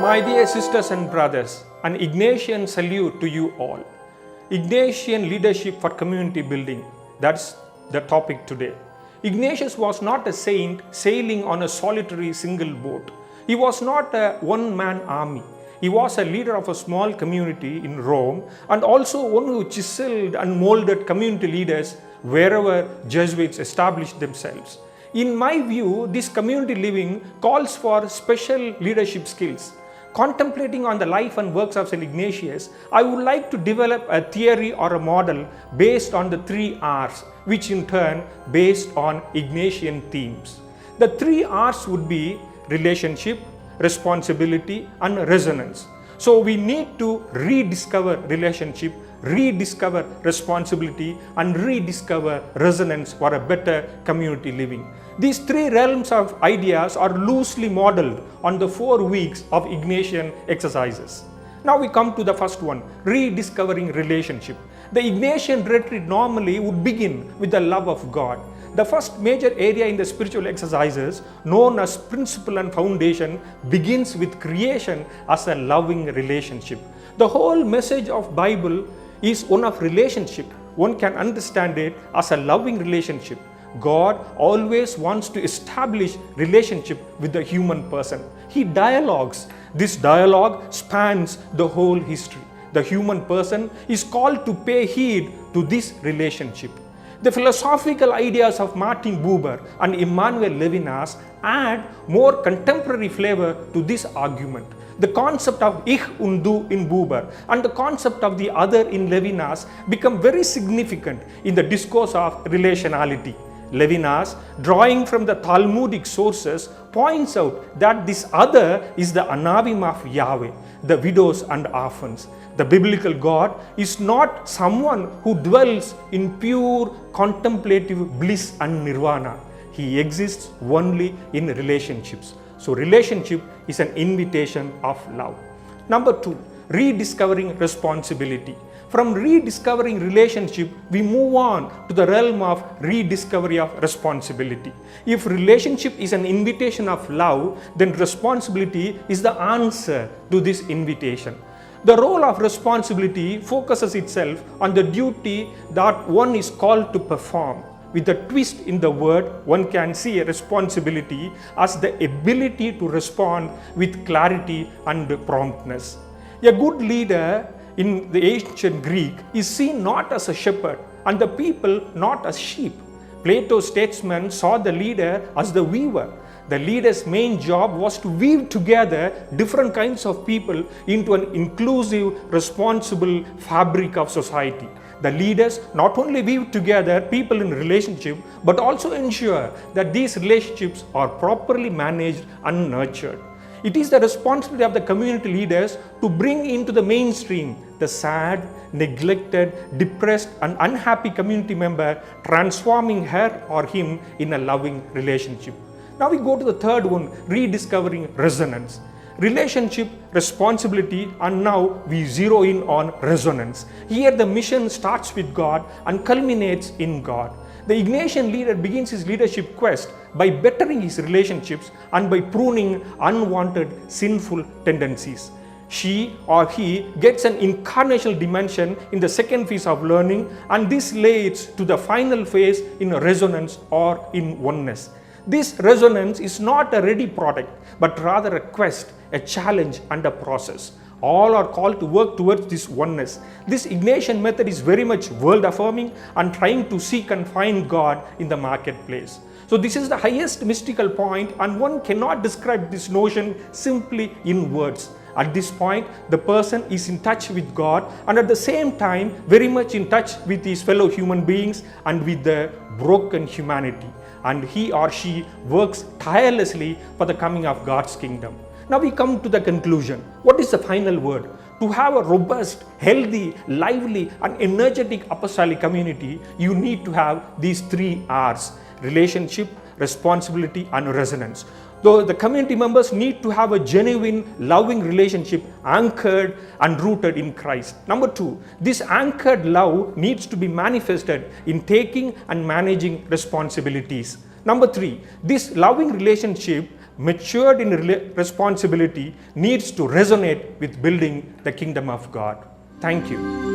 My dear sisters and brothers, an Ignatian salute to you all. Ignatian leadership for community building. That's the topic today. Ignatius was not a saint sailing on a solitary single boat. He was not a one-man army. He was a leader of a small community in Rome and also one who chiseled and molded community leaders wherever Jesuits established themselves. In my view, this community living calls for special leadership skills. Contemplating on the life and works of St. Ignatius, I would like to develop a theory or a model based on the 3 R's, which in turn based on Ignatian themes. The 3 R's would be relationship, responsibility and resonance. So we need to rediscover relationship, rediscover responsibility and rediscover resonance for a better community living. These 3 realms of ideas are loosely modeled on the 4 weeks of Ignatian exercises. Now we come to the first one, rediscovering relationship. The Ignatian retreat normally would begin with the love of God. The first major area in the spiritual exercises, known as principle and foundation, begins with creation as a loving relationship. The whole message of Bible is one of relationship. One can understand it as a loving relationship. God always wants to establish relationship with the human person. He dialogues. This dialogue spans the whole history. The human person is called to pay heed to this relationship. The philosophical ideas of Martin Buber and Emmanuel Levinas add more contemporary flavor to this argument. The concept of ich und du in Buber and the concept of the other in Levinas become very significant in the discourse of relationality. Levinas, drawing from the Talmudic sources, points out that this other is the Anavim of Yahweh, the widows and orphans. The biblical God is not someone who dwells in pure contemplative bliss and nirvana. He exists only in relationships. So relationship is an invitation of love. Number 2, rediscovering responsibility. From rediscovering relationship, we move on to the realm of rediscovery of responsibility. If relationship is an invitation of love, then responsibility is the answer to this invitation. The role of responsibility focuses itself on the duty that one is called to perform. With a twist in the word, one can see a responsibility as the ability to respond with clarity and promptness. A good leader in the ancient Greek is seen not as a shepherd and the people not as sheep. Plato's statesman saw the leader as the weaver. The leader's main job was to weave together different kinds of people into an inclusive, responsible fabric of society. The leaders not only weave together people in relationship, but also ensure that these relationships are properly managed and nurtured. It is the responsibility of the community leaders to bring into the mainstream the sad, neglected, depressed and unhappy community member, transforming her or him in a loving relationship. Now we go to the third one, rediscovering resonance. Relationship, responsibility, and now we zero in on resonance. Here the mission starts with God and culminates in God. The Ignatian leader begins his leadership quest by bettering his relationships and by pruning unwanted sinful tendencies. She or he gets an incarnational dimension in the second phase of learning, and this leads to the final phase in resonance or in oneness. This resonance is not a ready product, but rather a quest, a challenge and a process. All are called to work towards this oneness. This Ignatian method is very much world affirming and trying to seek and find God in the marketplace. So this is the highest mystical point, and one cannot describe this notion simply in words. At this point, the person is in touch with God and at the same time very much in touch with his fellow human beings and with the broken humanity. And he or she works tirelessly for the coming of God's kingdom. Now we come to the conclusion. What is the final word? To have a robust, healthy, lively and energetic apostolic community, you need to have these 3 R's: relationship, responsibility and resonance. Though the community members need to have a genuine, loving relationship anchored and rooted in Christ. Number 2, this anchored love needs to be manifested in taking and managing responsibilities. Number 3, this loving relationship matured in responsibility, needs to resonate with building the kingdom of God. Thank you.